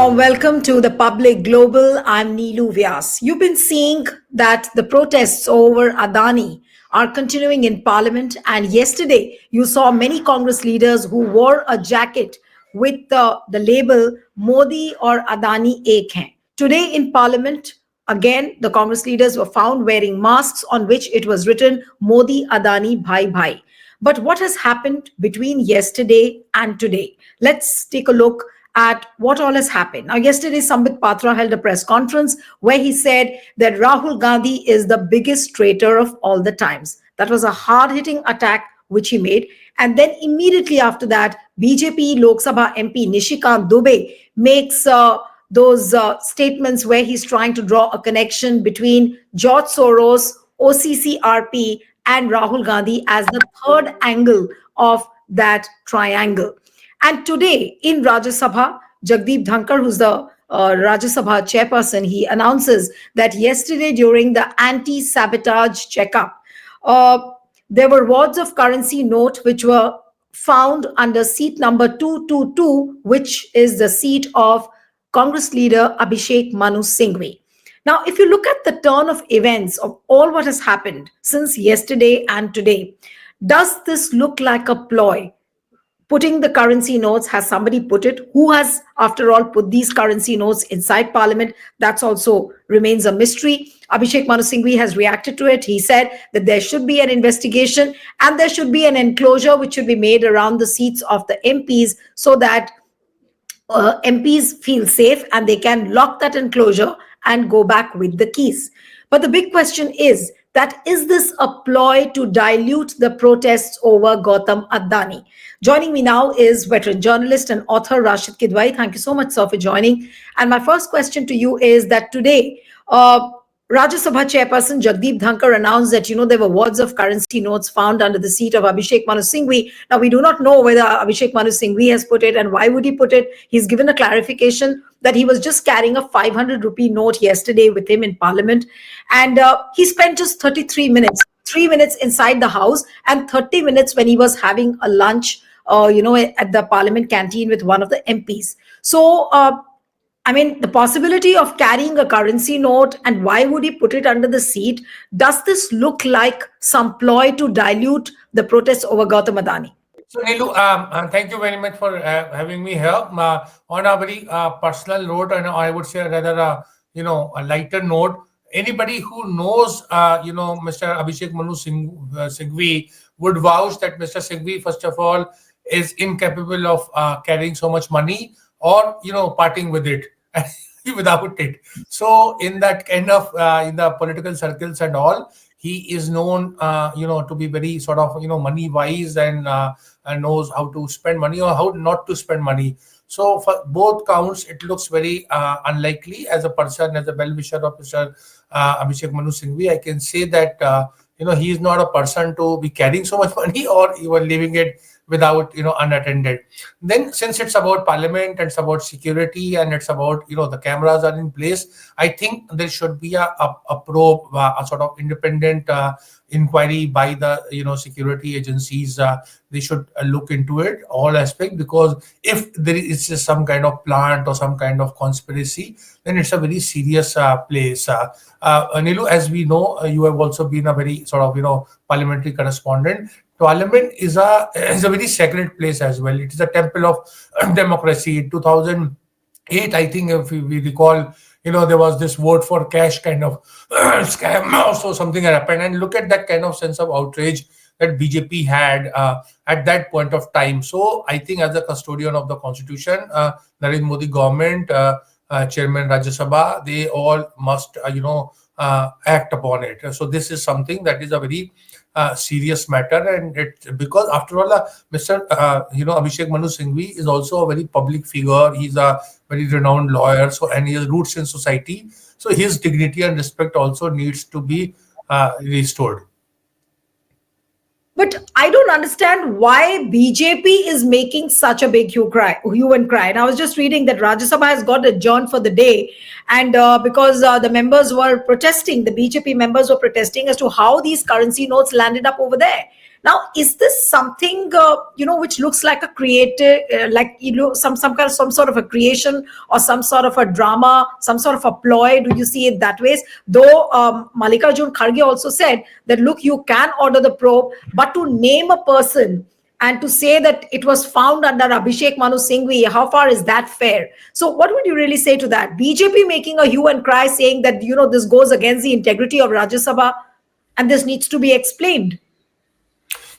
warm welcome to the Public Global. I'm Neelu Vyas. You've been seeing that the protests over Adani are continuing in Parliament, and yesterday you saw many Congress leaders who wore a jacket with the label Modi or Adani ek hain. Today in Parliament, again, the Congress leaders were found wearing masks on which it was written Modi Adani Bhai Bhai. But what has happened between yesterday and today? Let's take a look at what all has happened. Now, yesterday, Sambit Patra held a press conference where he said that Rahul Gandhi is the biggest traitor of all the times. That was a hard-hitting attack which he made. And then immediately after that, BJP Lok Sabha MP Nishikant Dubey makes those statements where he's trying to draw a connection between George Soros, OCCRP, and Rahul Gandhi as the third angle of that triangle. And today in Rajya Sabha, Jagdeep Dhankar, who's the Rajya Sabha chairperson, he announces that yesterday during the anti-sabotage checkup, there were wads of currency note which were found under seat number 222, which is the seat of Congress leader Abhishek Manu Singhvi. Now, if you look at the turn of events of all what has happened since yesterday and today, does this look like a ploy? Putting the currency notes, has somebody put it? Who has, after all, put these currency notes inside Parliament? That's also remains a mystery. Abhishek Manu Singhvi has reacted to it. He said that there should be an investigation and there should be an enclosure which should be made around the seats of the MPs so that MPs feel safe and they can lock that enclosure and go back with the keys. But the big question is this a ploy to dilute the protests over Gautam Adani? Joining me now is veteran journalist and author Rashid Kidwai. Thank you so much, sir, for joining. And my first question to you is that today, Rajya Sabha chairperson Jagdeep Dhankar announced that, there were wads of currency notes found under the seat of Abhishek Manu Singhvi. Now, we do not know whether Abhishek Manu Singhvi has put it and why would he put it. He's given a clarification that he was just carrying a 500 rupee note yesterday with him in Parliament. And he spent just 33 minutes, 3 minutes inside the house and 30 minutes when he was having a lunch, at the Parliament canteen with one of the MPs. So, the possibility of carrying a currency note and why would he put it under the seat? Does this look like some ploy to dilute the protests over Gautam Adani? So, Neelu, thank you very much for having me here. On a very personal note, and I would say rather, a lighter note, anybody who knows, Mr. Abhishek Manu Singhvi would vouch that Mr. Singhvi, first of all, is incapable of carrying so much money or, parting with it. Without it. So in that kind of in the political circles and all, he is known to be very sort of money wise and knows how to spend money or how not to spend money. So for both counts, it looks very unlikely. As a person, as a well-wisher of Mr. Abhishek Manu Singhvi, I can say that he is not a person to be carrying so much money or even leaving it without unattended. Then since it's about Parliament and it's about security and it's about the cameras are in place, I think there should be a probe, a sort of independent inquiry by the security agencies. They should look into it, all aspects, because if there is just some kind of plant or some kind of conspiracy, then it's a very serious place. Nilu, as we know, you have also been a very sort of parliamentary correspondent. Parliament is a very sacred place as well. It is a temple of democracy. In 2008, I think, if we recall, there was this vote for cash kind of scam. Also, something happened, and look at that kind of sense of outrage that BJP had at that point of time. So, I think, as a custodian of the constitution, Narendra Modi government, Chairman Rajya Sabha, they all must, act upon it. So, this is something that is a very serious matter, and it because after all, Mr. Abhishek Manu Singhvi is also a very public figure. He's a very renowned lawyer, so and he has roots in society. So his dignity and respect also needs to be restored. But I don't understand why BJP is making such a big hue and cry. And I was just reading that Rajya Sabha has got adjourned for the day. And because the members were protesting, the BJP members were protesting as to how these currency notes landed up over there. Now, is this something which looks like a creative, some kind of some sort of a creation or some sort of a drama, some sort of a ploy? Do you see it that way? Though Mallikarjun Kharge also said that look, you can order the probe, but to name a person and to say that it was found under Abhishek Manu Singhvi, how far is that fair? So, what would you really say to that? BJP making a hue and cry saying that this goes against the integrity of Rajya Sabha and this needs to be explained.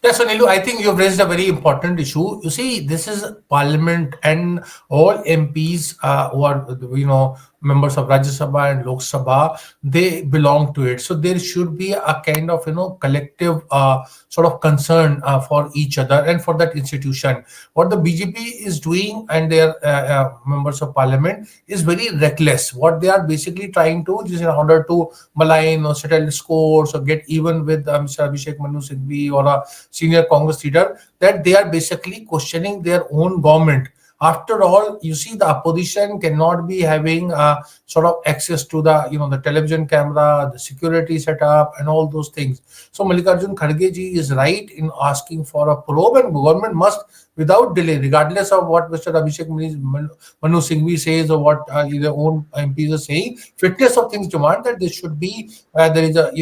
Yeah, so Nilu, I think you've raised a very important issue. You see, this is Parliament, and all MPs who are, members of Rajya Sabha and Lok Sabha, they belong to it. So there should be a kind of, collective sort of concern for each other and for that institution. What the BJP is doing and their members of Parliament is very reckless. What they are basically trying to, just in order to malign or settle scores or get even with Mr. Abhishek Manu Singhvi or a senior Congress leader, that they are basically questioning their own government. After all, you see, the opposition cannot be having sort of access to the television camera, the security setup, and all those things. So Mallikarjun Kharge ji is right in asking for a probe, and government must, without delay, regardless of what Mr. Abhishek Manu Singhvi says or what their own MPs are saying, fitness of things demand that there should be there is a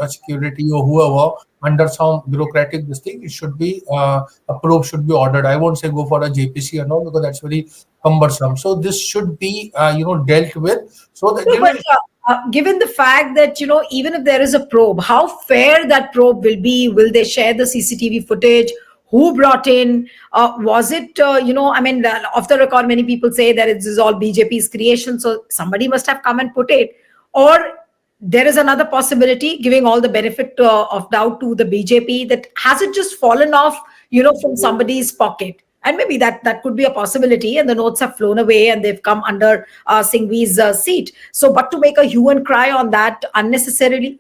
security or whoever under some bureaucratic this thing. It should be a probe should be ordered. I won't say go for a JPC and all, because that's very cumbersome. So this should be dealt with, so that No, but given the fact that, even if there is a probe, how fair that probe will be? Will they share the CCTV footage? Who brought in? Was it, off the record, many people say that it is all BJP's creation. So somebody must have come and put it. Or there is another possibility, giving all the benefit of doubt to the BJP, that has it just fallen off, from somebody's pocket? And maybe that could be a possibility, and the notes have flown away and they've come under Singhvi's seat. So, but to make a hue and cry on that unnecessarily.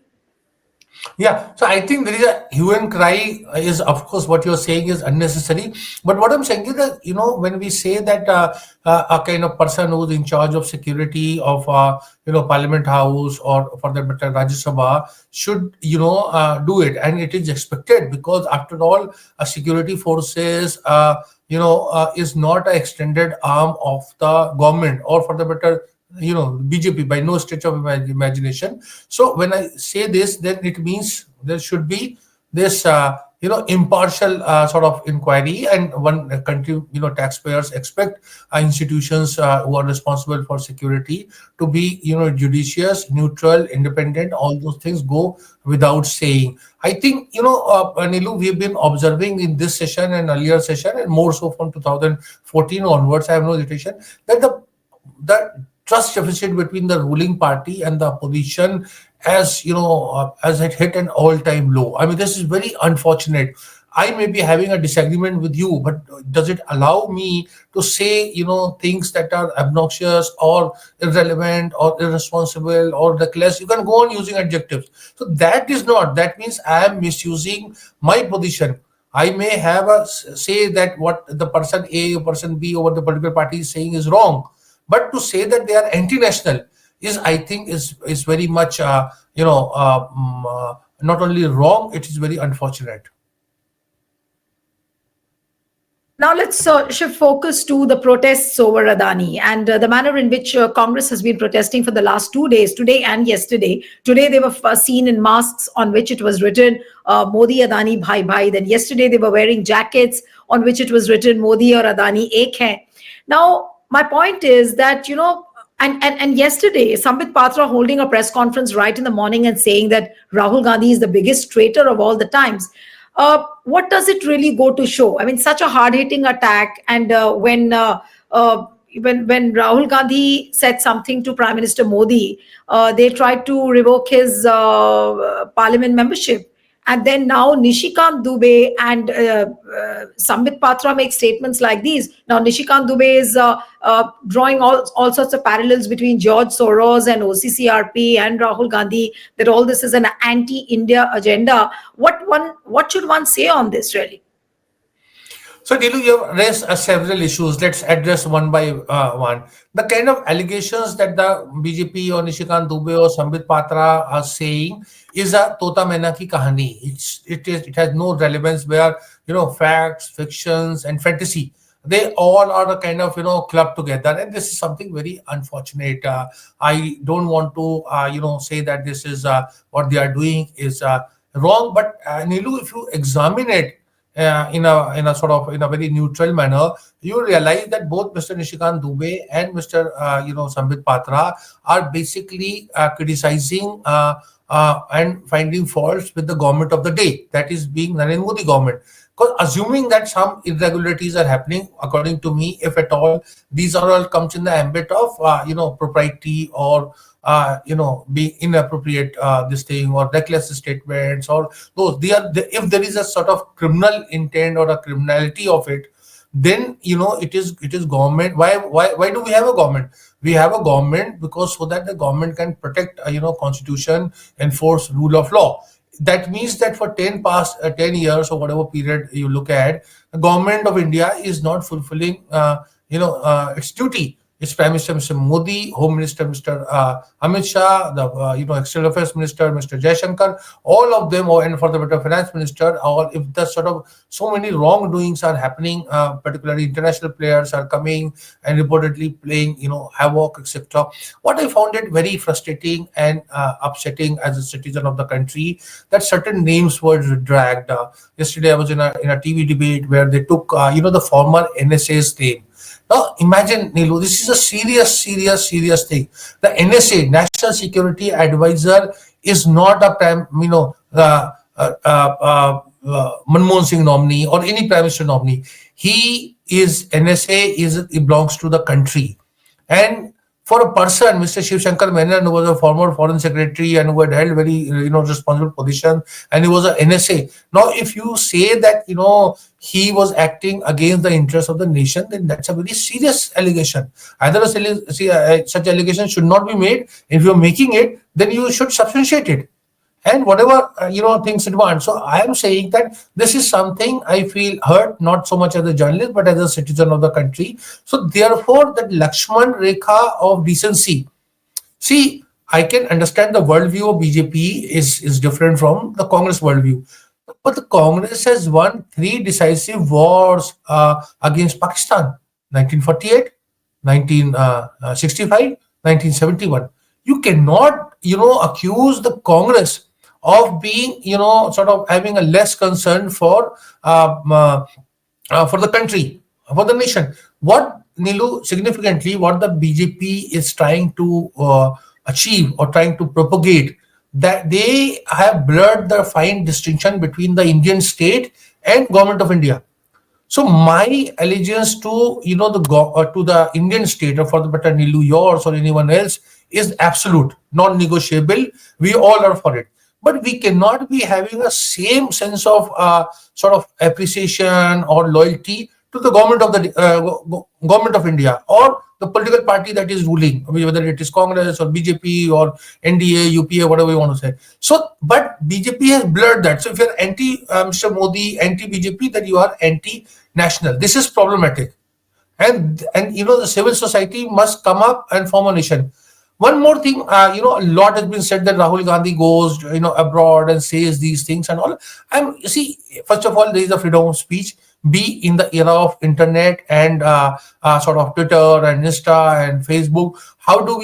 Yeah, so I think there is a hue and cry is, of course, what you're saying is unnecessary. But what I'm saying is that, when we say that a kind of person who's in charge of security of, Parliament House, or for that matter, Rajya Sabha, should, do it. And it is expected, because after all, a security forces, is not an extended arm of the government, or for the matter, BJP, by no stretch of imagination. So when I say this, then it means there should be this impartial sort of inquiry, and one country, taxpayers expect institutions who are responsible for security to be judicious, neutral, independent. All those things go without saying. I think, Nilu, we've been observing in this session and earlier session, and more so from 2014 onwards, I have no hesitation, that the trust deficit between the ruling party and the opposition, as it hit an all-time low. I mean, this is very unfortunate. I may be having a disagreement with you, but does it allow me to say, things that are obnoxious or irrelevant or irresponsible or reckless? You can go on using adjectives. So that is not, that means I am misusing my position. I may have a say that what the person A or person B over the particular party is saying is wrong. But to say that they are anti-national is, I think, is very much, not only wrong, it is very unfortunate. Now let's shift focus to the protests over Adani and the manner in which Congress has been protesting for the last 2 days, today and yesterday. Today they were seen in masks on which it was written Modi Adani Bhai Bhai. Then yesterday they were wearing jackets on which it was written Modi or Adani Ek Hai. Now my point is that, and yesterday, Sambit Patra holding a press conference right in the morning and saying that Rahul Gandhi is the biggest traitor of all the times. What does it really go to show? I mean, such a hard-hitting attack, and when Rahul Gandhi said something to Prime Minister Modi, they tried to revoke his parliament membership. And then now Nishikant Dubey and Sambit Patra make statements like these. Now Nishikant Dubey is drawing all sorts of parallels between George Soros and OCCRP and Rahul Gandhi, that all this is an anti-India agenda. What should one say on this, really? So, Dilu, you have raised several issues. Let's address one by one. The kind of allegations that the BJP or Nishikant Dubey or Sambit Patra are saying is a Tota Mehna ki kahani. It has no relevance where, facts, fictions, and fantasy, they all are a kind of, club together. And this is something very unfortunate. I don't want to, say that this is what they are doing is wrong. But Nilu, if you examine it, in a sort of in a very neutral manner, you realize that both Mr. Nishikant Dubey and Mr. Sambit Patra are basically criticizing and finding faults with the government of the day, that is being Narendra Modi government. Because assuming that some irregularities are happening, according to me, if at all, these are all comes in the ambit of propriety or being inappropriate this thing or reckless statements or those. If there is a sort of criminal intent or a criminality of it, then it is government. Why do we have a government? We have a government because so that the government can protect constitution, enforce rule of law. That means that for 10 years or whatever period you look at, the government of India is not fulfilling its duty. It's Prime Minister Mr. Modi, Home Minister Mr. Amit Shah, the External Affairs Minister Mr. Jaishankar, all of them, and for the matter, Finance Minister. Or if the sort of so many wrongdoings are happening, particularly international players are coming and reportedly playing havoc, etc. What I found it very frustrating and upsetting as a citizen of the country, that certain names were dragged. Yesterday I was in a TV debate where they took the former NSA's name. Now, imagine, Nilu, this is a serious thing. The NSA, National Security Advisor, is not a Manmohan Singh nominee or any Prime Minister nominee. It belongs to the country. And for a person, Mr. Shiv Shankar Menon, who was a former foreign secretary and who had held very responsible position, and he was an NSA. Now, if you say that he was acting against the interests of the nation, then that's a very serious allegation. Either such allegation should not be made. If you're making it, then you should substantiate it and whatever things it want. So I am saying that this is something I feel hurt, not so much as a journalist but as a citizen of the country. So therefore, that Lakshman Rekha of decency. See, I can understand the worldview of BJP is different from the Congress worldview, but the Congress has won 3 decisive wars against Pakistan: 1948, 1965, 1971. You cannot accuse the Congress of being sort of having a less concern for the country, for the nation. What, Nilu, significantly what the BJP is trying to achieve or trying to propagate, that they have blurred the fine distinction between the Indian state and government of India. So my allegiance to to the Indian state, or for the matter Nilu, yours or anyone else, is absolute, non-negotiable. We all are for it. But we cannot be having a same sense of sort of appreciation or loyalty to the government of the government of India or the political party that is ruling, whether it is Congress or BJP or NDA, UPA, whatever you want to say. So, but BJP has blurred that. So if you're anti Mr. Modi, anti BJP, then you are anti-national. This is problematic. And the civil society must come up and form a nation. One more thing, a lot has been said that Rahul Gandhi goes, abroad and says these things and all. And see, first of all, there is a freedom of speech. Be in the era of internet and sort of Twitter and Insta and Facebook. How do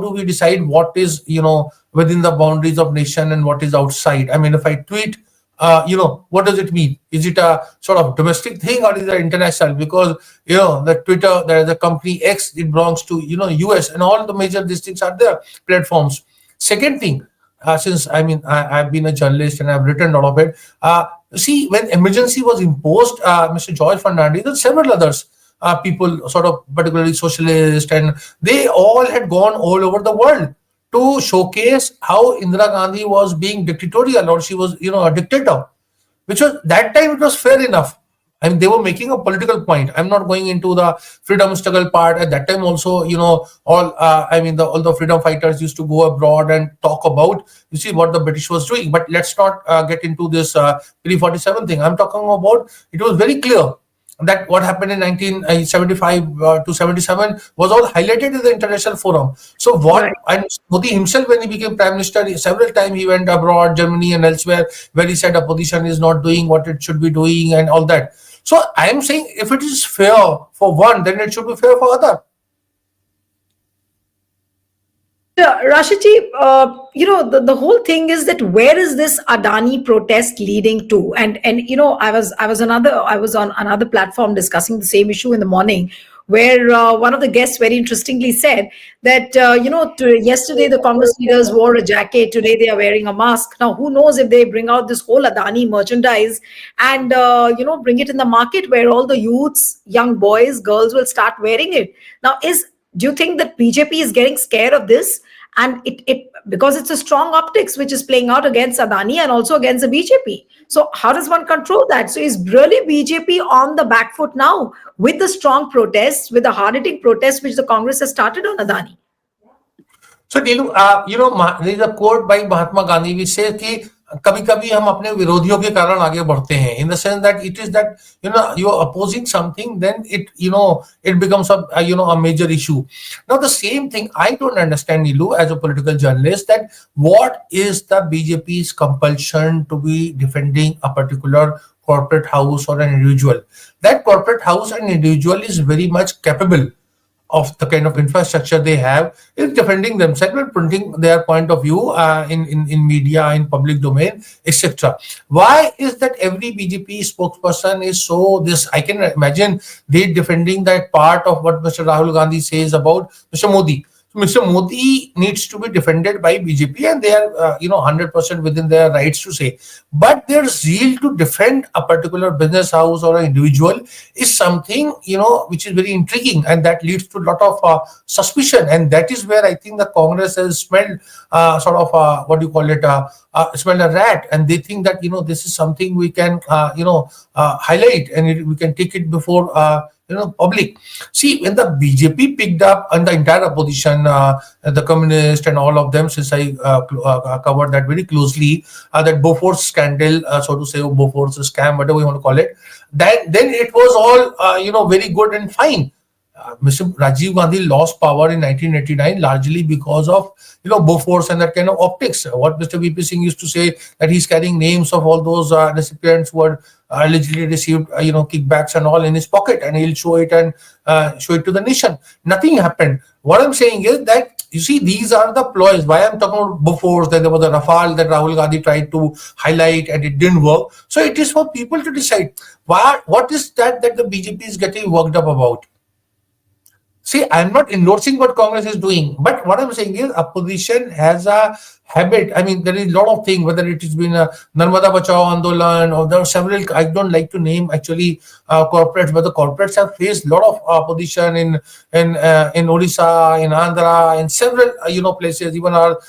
we decide what is within the boundaries of nation and what is outside? I mean, if I tweet, what does it mean? Is it a sort of domestic thing or is it international? Because the Twitter, there is a company X, it belongs to US, and all the major these things are there platforms. Second thing, since I've been a journalist and I've written a lot of it. See, when emergency was imposed, Mr. George Fernandez and several others, people sort of particularly socialist, and they all had gone all over the world to showcase how Indira Gandhi was being dictatorial, or she was, a dictator, which was that time it was fair enough. I mean, they were making a political point. I'm not going into the freedom struggle part. At that time also, all the freedom fighters used to go abroad and talk about, you see, what the British was doing. But let's not get into this pre-47 thing. I'm talking about, it was very clear that what happened in 1975 to 77 was all highlighted in the international forum. So what, Right. and Modi himself, when he became prime minister, several times he went abroad, Germany and elsewhere, where he said opposition is not doing what it should be doing and all that. So I am saying, if it is fair for one, then it should be fair for other. But Rashidji, the whole thing is that where is this Adani protest leading to? And I was on another platform discussing the same issue in the morning, where one of the guests very interestingly said that yesterday the Congress leaders wore a jacket, today they are wearing a mask. Now who knows if they bring out this whole Adani merchandise and bring it in the market where all the youths, young boys, girls will start wearing it. Now is do you think that BJP is getting scared of this? And it because it's a strong optics which is playing out against Adani and also against the BJP. So how does one control that? So is really BJP on the back foot now with the strong protests, with the hard-hitting protests which the Congress has started on Adani? So Neelu, there is a quote by Mahatma Gandhi which says कि कभी कभी हम अपने विरोधियों के कारण आगे बढ़ते हैं, in the sense that it is that you are opposing something, then it becomes a major issue. Now the same thing I don't understand, Neelu, as a political journalist, that what is the BJP's compulsion to be defending a particular corporate house or an individual? That corporate house and individual is very much capable of the kind of infrastructure they have, is defending themselves and printing their point of view in media, in public domain, etc. Why is that every BJP spokesperson is so this? I can imagine they defending that part of what Mr. Rahul Gandhi says about Mr. Modi. Mr. Modi needs to be defended by BJP, and they are, 100% within their rights to say. But their zeal to defend a particular business house or an individual is something, which is very intriguing, and that leads to a lot of suspicion. And that is where I think the Congress has smelled what do you call it, smelled a rat, and they think that, this is something we can, highlight, and we can take it before. Public. See, when the BJP picked up and the entire opposition, the communist and all of them, since I covered that very closely, that Bofors scandal, so to say, Bofors scam, whatever you want to call it, then it was all, very good and fine. Mr. Rajiv Gandhi lost power in 1989 largely because of Bofors and that kind of optics. What Mr. VP Singh used to say, that he's carrying names of all those recipients who had allegedly received kickbacks and all in his pocket, and he'll show it and show it to the nation. Nothing happened. What I'm saying is that, you see, these are the ploys. Why I'm talking about Bofors, that there was a Rafale that Rahul Gandhi tried to highlight and it didn't work. So it is for people to decide what is that the BJP is getting worked up about. See, I'm not endorsing what Congress is doing, but what I'm saying is opposition has a habit. I mean, there is a lot of things, whether it has been a Narmada Bachao Andolan, or there are several, I don't like to name actually corporates, but the corporates have faced a lot of opposition in Odisha, in Andhra, in several, places. Even our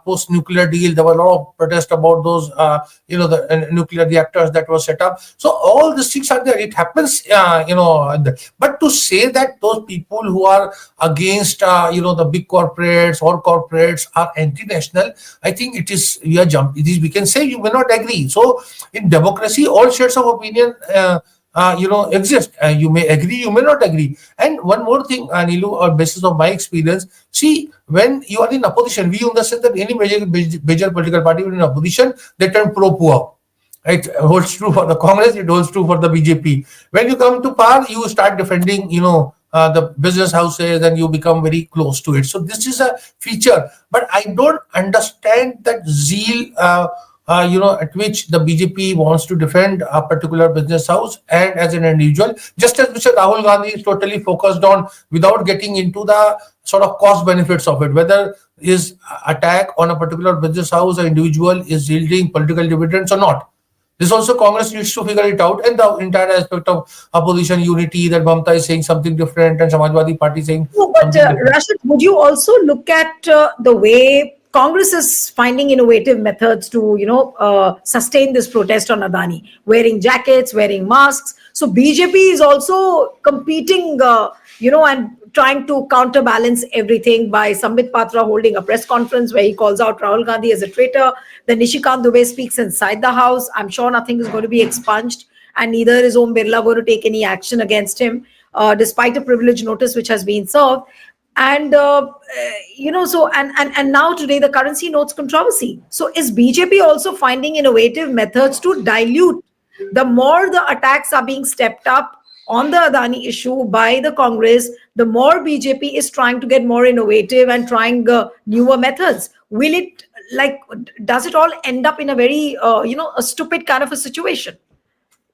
post-nuclear deal, there were a lot of protest about those, the nuclear reactors that were set up. So all these things are there. It happens, but to say that those people who are against, the big corporates or corporates are anti-national, I think it is, we can say you may not agree. So in democracy, all shades of opinion, exist. You may agree, you may not agree. And one more thing, Nilu, on basis of my experience, see, when you are in opposition, we understand that any major political party in opposition, they turn pro-poor. It holds true for the Congress, it holds true for the BJP. When you come to power, you start defending, the business houses, and you become very close to it. So this is a feature, but I don't understand that zeal, at which the BJP wants to defend a particular business house and as an individual, just as Mr. Rahul Gandhi is totally focused on, without getting into the sort of cost benefits of it, whether his attack on a particular business house or individual is yielding political dividends or not. This also Congress needs to figure it out, and the entire aspect of opposition unity, that Mamta is saying something different and Samajwadi Party saying No, but something different. Rashid, would you also look at the way Congress is finding innovative methods to, sustain this protest on Adani, wearing jackets, wearing masks? So BJP is also competing, and trying to counterbalance everything by Sambit Patra holding a press conference where he calls out Rahul Gandhi as a traitor. Then Nishikant Dubey speaks inside the house. I'm sure nothing is going to be expunged. and neither is Om Birla going to take any action against him, despite a privilege notice which has been served. And so and now today the currency notes controversy. So is BJP also finding innovative methods to dilute? The more the attacks are being stepped up on the Adani issue by the Congress, the more BJP is trying to get more innovative and trying newer methods. Will it, like, does it all end up in a very a stupid kind of a situation?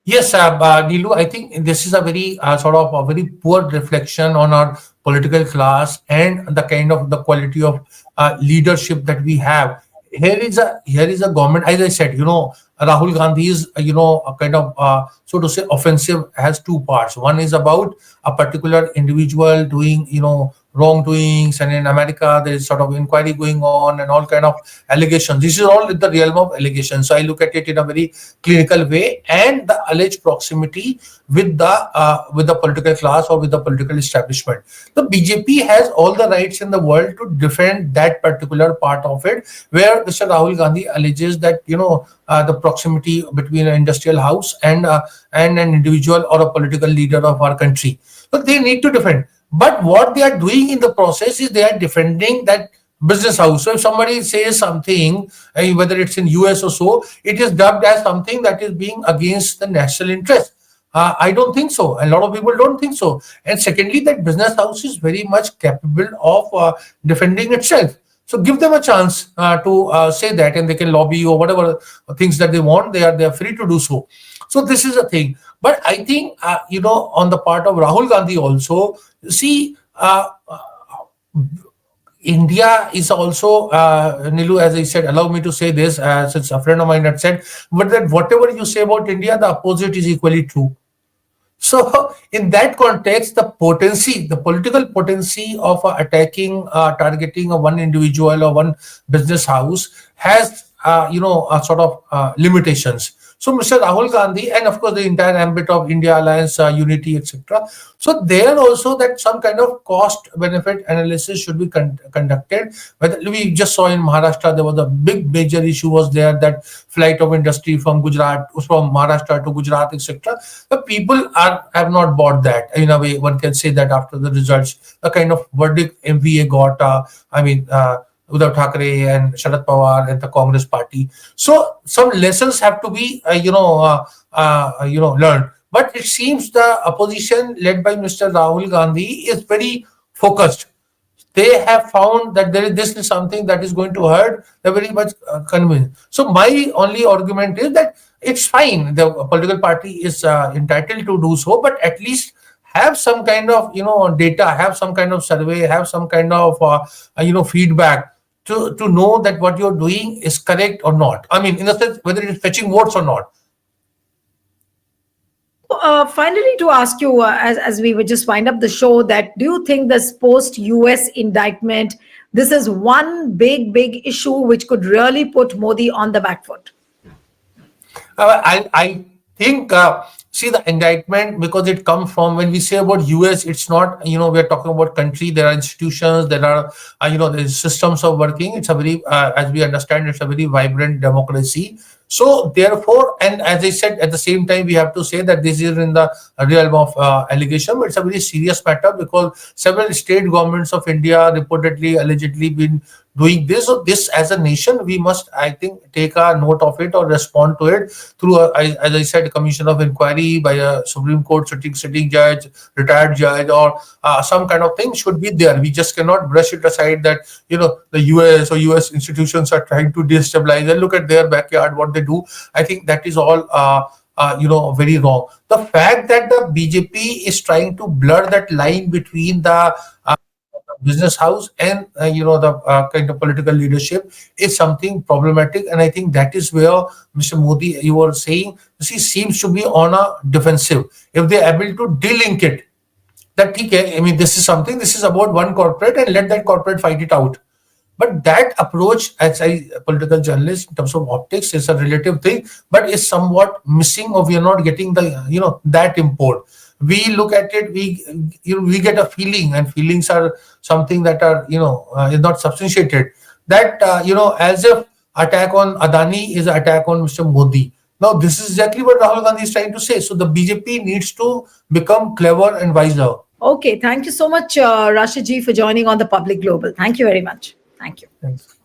Yes, Nilu, I think this is a very sort of a very poor reflection on our political class and the kind of the quality of leadership that we have. Here is a government, as I said, Rahul Gandhi is, a kind of, so to say, offensive has two parts. One is about a particular individual doing, wrongdoings, and in America there is sort of inquiry going on and all kind of allegations. This is all in the realm of allegations. So I look at it in a very clinical way, and the alleged proximity with the political class or with the political establishment. The BJP has all the rights in the world to defend that particular part of it, where Mr. Rahul Gandhi alleges that the proximity between an industrial house and an individual or a political leader of our country. So they need to defend. But what they are doing in the process is they are defending that business house. So if somebody says something, whether it's in US or so, it is dubbed as something that is being against the national interest. I don't think so. A lot of people don't think so. And secondly, that business house is very much capable of defending itself. So give them a chance to say that, and they can lobby or whatever things that they want. They are free to do so. So this is a thing. But I think on the part of Rahul Gandhi also, see. India is also, Nilu, as I said, allow me to say this, since a friend of mine had said, but that whatever you say about India, the opposite is equally true. So, in that context, the political potency of attacking, targeting one individual or one business house has, a sort of limitations. So, Mr. Rahul Gandhi, and of course, the entire ambit of India Alliance, unity, etc. So, there also that some kind of cost-benefit analysis should be conducted. Whether we just saw in Maharashtra, there was a big major issue was there, that flight of industry from Maharashtra to Gujarat, etc. The people have not bought that. In a way, one can say that after the results, the kind of verdict MVA got, Uddhav Thackeray and Sharad Pawar and the Congress party. So some lessons have to be, learned. But it seems the opposition led by Mr. Rahul Gandhi is very focused. They have found that this is something that is going to hurt. They're very much convinced. So my only argument is that it's fine. The political party is entitled to do so, but at least have some kind of data, have some kind of survey, have some kind of feedback to know that what you're doing is correct or not. I mean, in the sense whether it is fetching votes or not. Finally, to ask you, as we would just wind up the show, that do you think this post-US indictment, this is one big issue which could really put Modi on the back foot? I think, see, the indictment, because it comes from, when we say about US, it's not, we're talking about country, there are institutions, there are, there's systems of working. It's a very, as we understand, it's a very vibrant democracy. So therefore, and as I said, at the same time, we have to say that this is in the realm of allegation, but it's a very serious matter, because several state governments of India reportedly, allegedly been doing this. So this, as a nation, we must, I think, take a note of it or respond to it through, as I said, a commission of inquiry by a Supreme Court sitting judge, retired judge, or some kind of thing should be there. We just cannot brush it aside that, the US or US institutions are trying to destabilize, and look at their backyard, what they do. I think that is all, very wrong. The fact that the BJP is trying to blur that line between the business house and the kind of political leadership is something problematic, and I think that is where Mr. Modi, you were saying, seems to be on a defensive. If they are able to de-link it, that I mean, this is about one corporate, and let that corporate fight it out. But that approach, as a political journalist, in terms of optics, is a relative thing, but is somewhat missing, or we are not getting the that import. We look at it, we get a feeling, and feelings are something that are is not substantiated. That as if attack on Adani is an attack on Mr. Modi. Now, this is exactly what Rahul Gandhi is trying to say. So the BJP needs to become clever and wiser. Okay, thank you so much, Rashid ji, for joining on the Public Global. Thank you very much. Thank you. Thanks.